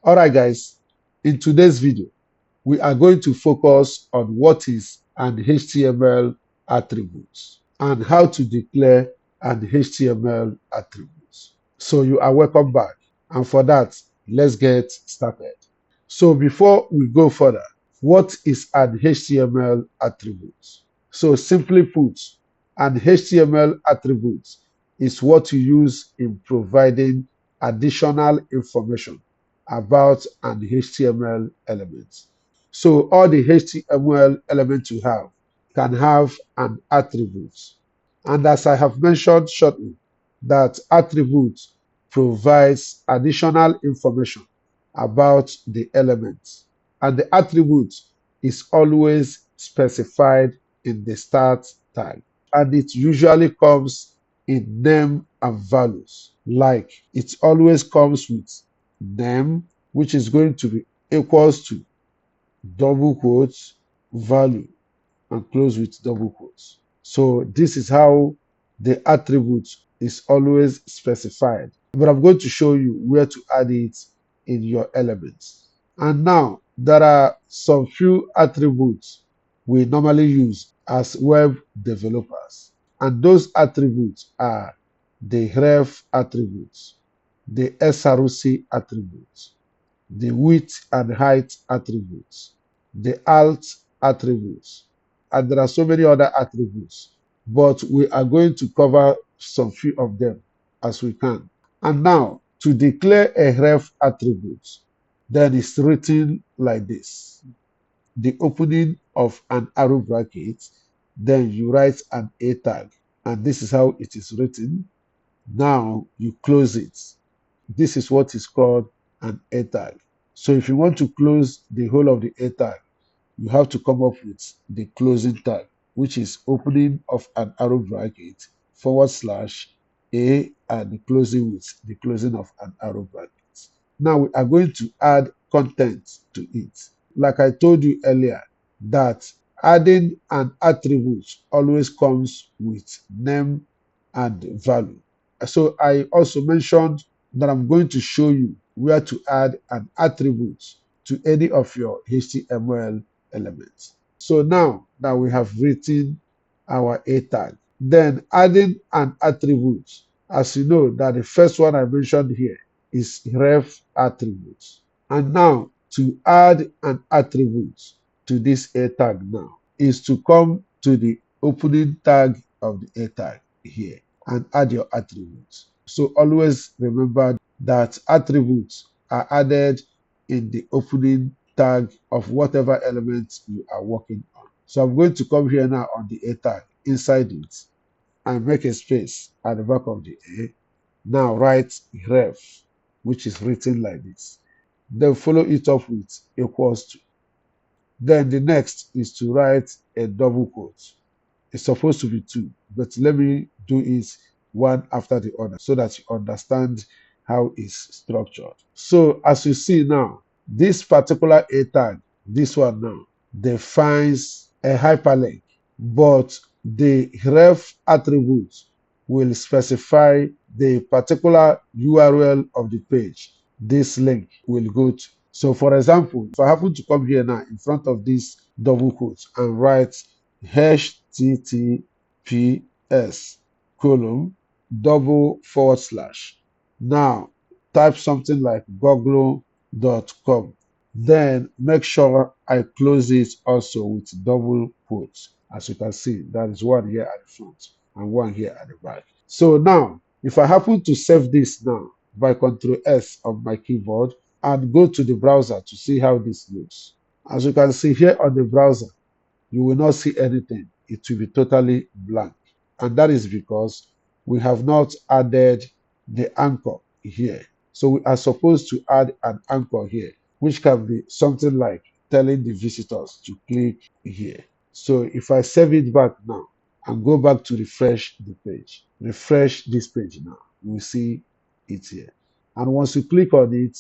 Alright guys, in today's video, we are going to focus on what is an HTML attribute and how to declare an HTML attribute. So you are welcome back. And for that, let's get started. So before we go further, what is an HTML attribute? So simply put, an HTML attribute is what you use in providing additional information about an HTML element. So all the HTML elements you have can have an attribute. And as I have mentioned shortly, that attribute provides additional information about the element. And the attribute is always specified in the start tag. And it usually comes in name and values. Like it always comes with name, which is going to be equals to double quotes value and close with double quotes. So this is how the attribute is always specified. But I'm going to show you where to add it in your elements. And now there are some few attributes we normally use as web developers. And those attributes are the ref attributes, the src attributes, the width and height attributes, the alt attributes, and there are so many other attributes, but we are going to cover some few of them as we can. And now, to declare a ref attribute, then it's written like this. The opening of an arrow bracket, then you write an A tag, and this is how it is written. Now you close it. This is what is called an A tag. So if you want to close the whole of the A tag, you have to come up with the closing tag, which is opening of an arrow bracket / A and the closing with the closing of an arrow bracket. Now we are going to add content to it. Like I told you earlier, that adding an attribute always comes with name and value. So I also mentioned that I'm going to show you where to add an attribute to any of your HTML elements. So now that we have written our A tag, then adding an attribute, as you know that the first one I mentioned here is ref attribute. And now to add an attribute to this A tag now is to come to the opening tag of the A tag here and add your attributes. So always remember that attributes are added in the opening tag of whatever element you are working on. So I'm going to come here now on the A tag, inside it, and make a space at the back of the A. Now write ref, which is written like this. Then follow it up with equals to. Then the next is to write a double quote. It's supposed to be two, but let me do it one after the other so that you understand how it's structured. So as you see now, this particular A tag, this one now, defines a hyperlink, but the ref attribute will specify the particular URL of the page this link will go to. So for example, if I happen to come here now in front of this double quote and write https : / now type something like google.com, then make sure I close it also with double quotes. As you can see, that is one here at the front and one here at the back. So now if I happen to save this now by Ctrl S of my keyboard and go to the browser to see how this looks, as you can see here on the browser, you will not see anything. It will be totally blank. And that is because we have not added the anchor here. So we are supposed to add an anchor here, which can be something like telling the visitors to click here. So if I save it back now and go back to refresh the page, refresh this page now, you will see it here. And once you click on it,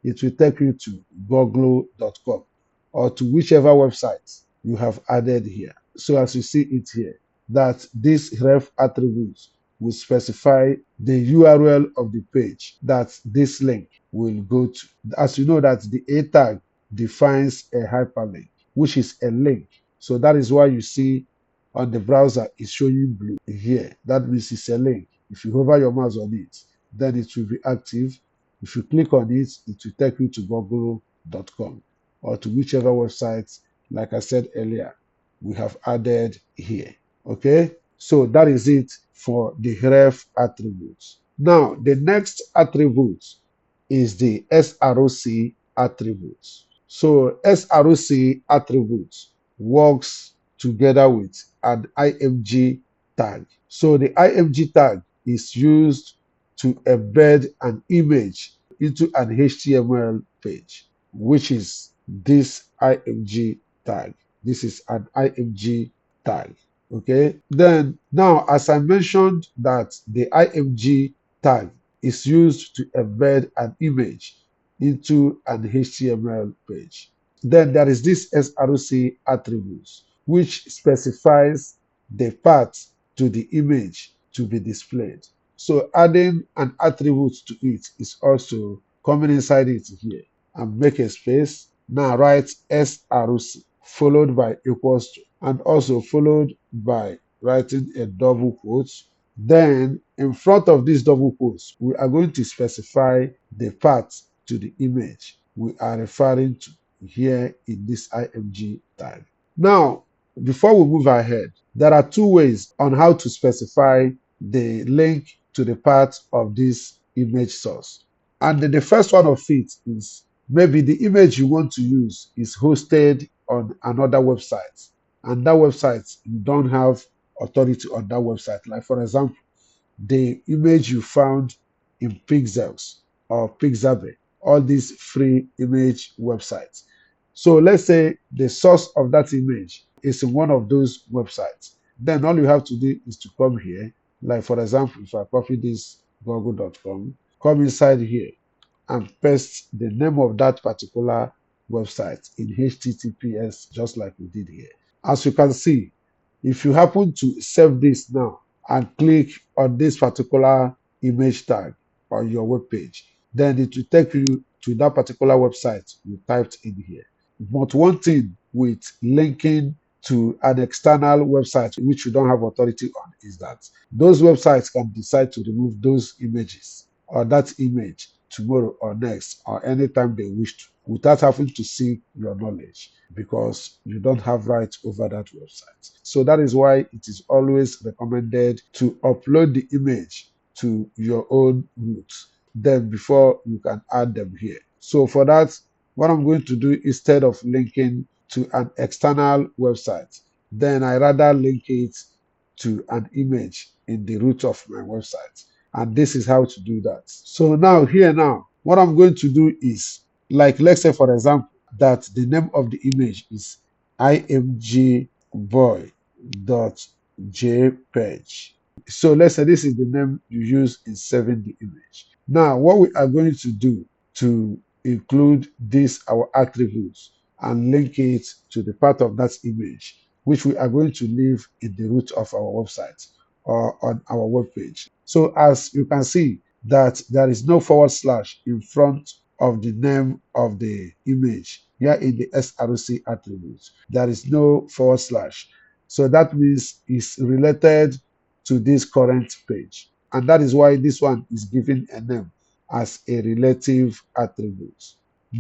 it will take you to google.com or to whichever website you have added here. So as you see it here, that this ref attribute will specify the URL of the page that this link will go to. As you know that the A tag defines a hyperlink, which is a link. So that is why you see on the browser it's showing blue here. That means it's a link. If you hover your mouse on it, then it will be active. If you click on it, it will take you to google.com or to whichever website, like I said earlier, we have added here. Okay, so that is it for the ref attributes. Now, the next attribute is the SROC attribute. So SROC attribute works together with an IMG tag. So the IMG tag is used to embed an image into an HTML page, which is this IMG tag. This is an IMG tag. Okay. Then now, as I mentioned that the IMG tag is used to embed an image into an HTML page. Then there is this SRC attribute, which specifies the path to the image to be displayed. So adding an attribute to it is also coming inside it here. And make a space. Now write SRC followed by equals to, and also followed by writing a double quote. Then in front of these double quotes, we are going to specify the path to the image we are referring to here in this IMG tag. Now, before we move ahead, there are two ways on how to specify the link to the path of this image source. And the first one of it is maybe the image you want to use is hosted on another website, and that website, you don't have authority on that website. Like, for example, the image you found in Pixels or Pixabay, all these free image websites. So let's say the source of that image is in one of those websites. Then all you have to do is to come here. Like, for example, if I copy this google.com, come inside here and paste the name of that particular website in HTTPS, just like we did here. As you can see, if you happen to save this now and click on this particular image tag on your web page, then it will take you to that particular website you typed in here. But one thing with linking to an external website which you don't have authority on is that those websites can decide to remove those images or that image tomorrow or next or anytime they wish to, without having to seek your knowledge, because you don't have rights over that website. So that is why it is always recommended to upload the image to your own root, then before you can add them here. So for that, what I'm going to do, instead of linking to an external website, then I rather link it to an image in the root of my website. And this is how to do that. So now here now, what I'm going to do is, like, let's say for example that the name of the image is imgboy.jpg. So let's say this is the name you use in saving the image. Now what we are going to do to include this our attributes and link it to the part of that image which we are going to leave in the root of our website or on our web page. So as you can see that there is no forward slash in front of the name of the image here in the SRC attributes. There is no forward slash. So that means it's related to this current page. And that is why this one is given a name as a relative attribute.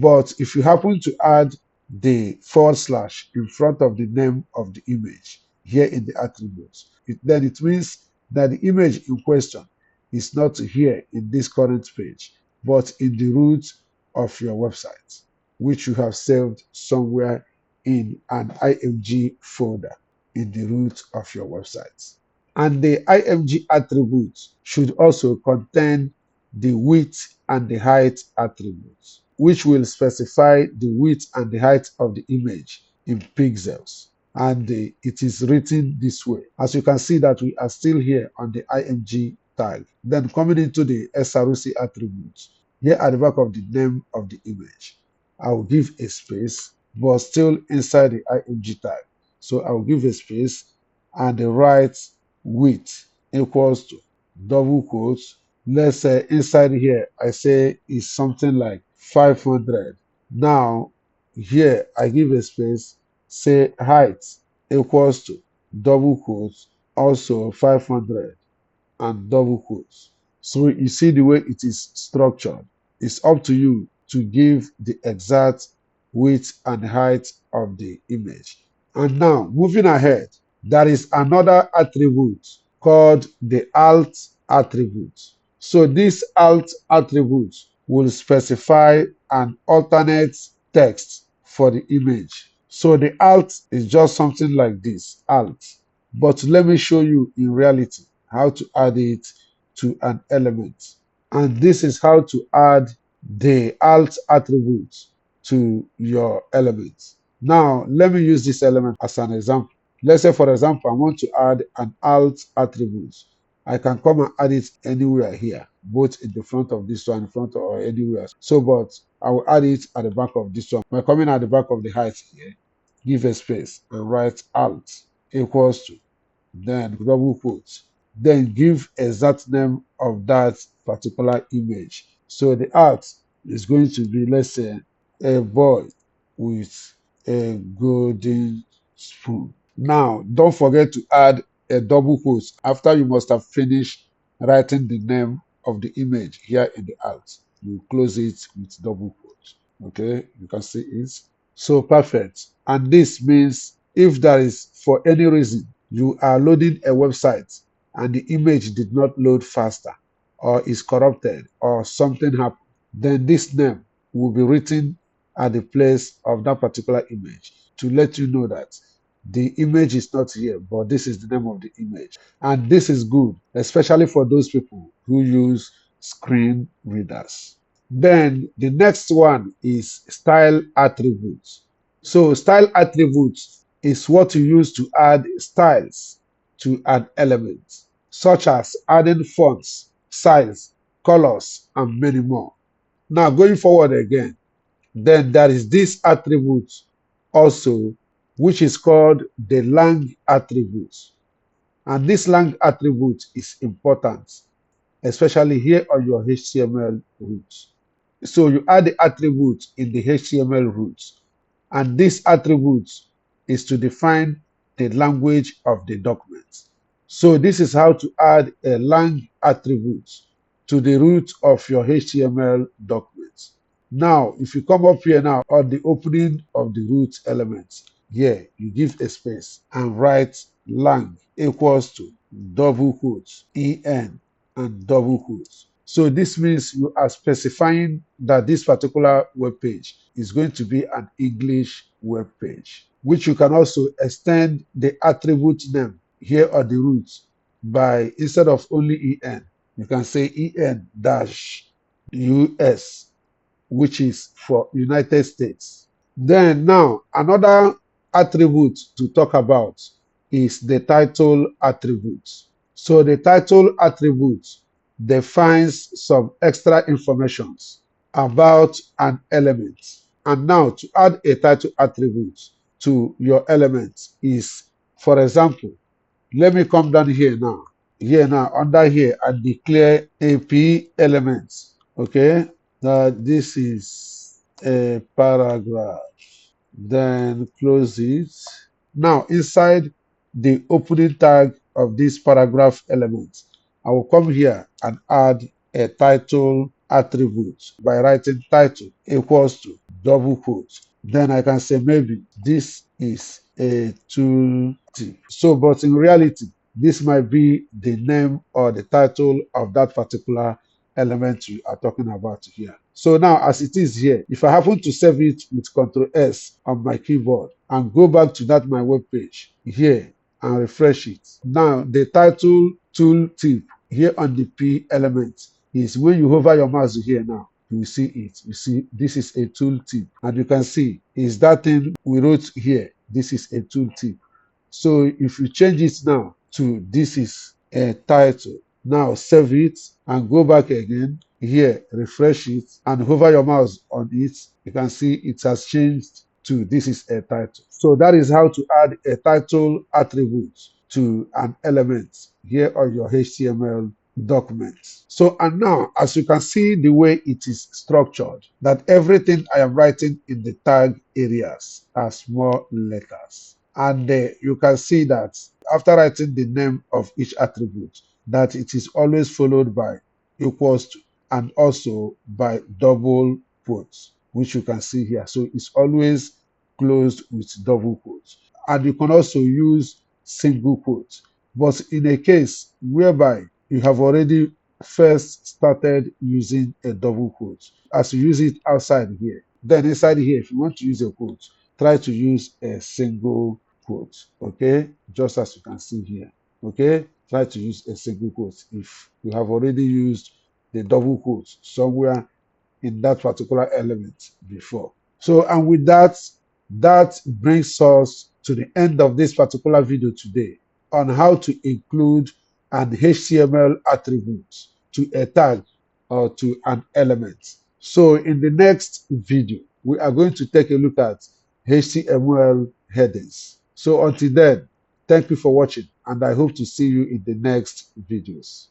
But if you happen to add the forward slash in front of the name of the image here in the attributes, then it means that the image in question is not here in this current page, but in the root of your website, which you have saved somewhere in an IMG folder in the root of your website. And the IMG attribute should also contain the width and the height attributes, which will specify the width and the height of the image in pixels. And it is written this way. As you can see that we are still here on the IMG tag. Then coming into the SRC attributes, here at the back of the name of the image, I will give a space, but still inside the IMG tag. So I will give a space and the right width equals to double quotes Let's say inside here, I say is something like 500. Now, here I give a space, say height equals to double quotes, also 500 and double quotes. So you see the way it is structured. It's up to you to give the exact width and height of the image. And now, moving ahead, there is another attribute called the alt attribute. So this alt attribute will specify an alternate text for the image. So the alt is just something like this, alt. But let me show you in reality how to add it to an element. And this is how to add the alt attribute to your element. Now, let me use this element as an example. Let's say, for example, I want to add an alt attribute. I can come and add it anywhere here, both in the front of this one, in front or anywhere. So, but I will add it at the back of this one. By coming at the back of the height here, give a space and write alt equals to, then double quotes, then give exact name of that particular image. So the art is going to be, let's say, a boy with a golden spoon. Now, don't forget to add a double quote after you must have finished writing the name of the image here in the art. You close it with double quotes. Okay, you can see it. So perfect. And this means if there is, for any reason, you are loading a website and the image did not load faster or is corrupted or something happened, then this name will be written at the place of that particular image to let you know that the image is not here, but this is the name of the image. And this is good, especially for those people who use screen readers. Then the next one is style attributes. So style attributes is what you use to add styles to an element, such as adding fonts, size, colors, and many more. Now going forward again, then there is this attribute also, which is called the lang attribute. And this lang attribute is important, especially here on your HTML root. So you add the attribute in the HTML root, and this attribute is to define the language of the document. So this is how to add a lang attribute to the root of your HTML document. Now, if you come up here now on the opening of the root element, here you give a space and write lang equals to double quotes en and double quotes. So this means you are specifying that this particular web page is going to be an English web page, which you can also extend the attribute name here on the root by, instead of only en, you can say en dash US, which is for United States. Then now another attribute to talk about is the title attribute. So the title attribute defines some extra information about an element. And now to add a title attribute to your element is, for example, let me come down here now. Here now, under here, I declare AP elements. Okay, now this is a paragraph. Then close it. Now inside the opening tag of this paragraph element, I will come here and add a title attribute by writing title equals to double quotes. Then I can say maybe this is a tooltip. So, but in reality, this might be the name or the title of that particular element we are talking about here. So now as it is here, if I happen to save it with Ctrl S on my keyboard and go back to that my web page here and refresh it, now the title tooltip here on the P element is when you hover your mouse here now, you will see it. You see, this is a tooltip, and you can see is that thing we wrote here. This is a tooltip. So if you change it now to this is a title, now save it and go back again here, refresh it and hover your mouse on it, you can see it has changed to this is a title. So that is how to add a title attribute to an element here on your HTML document. So, and now, as you can see the way it is structured, that everything I am writing in the tag areas are small letters. And you can see that after writing the name of each attribute, that it is always followed by equals to and also by double quotes, which you can see here. So it's always closed with double quotes. And you can also use single quotes. But in a case whereby you have already first started using a double quote, as you use it outside here, then inside here, if you want to use a quote, try to use a single quote, okay? Just as you can see here, okay? Try to use a single quote if you have already used the double quote somewhere in that particular element before. So, and with that, that brings us to the end of this particular video today on how to include an HTML attribute to a tag or to an element. So in the next video, we are going to take a look at HTML headings. So until then, thank you for watching, and I hope to see you in the next videos.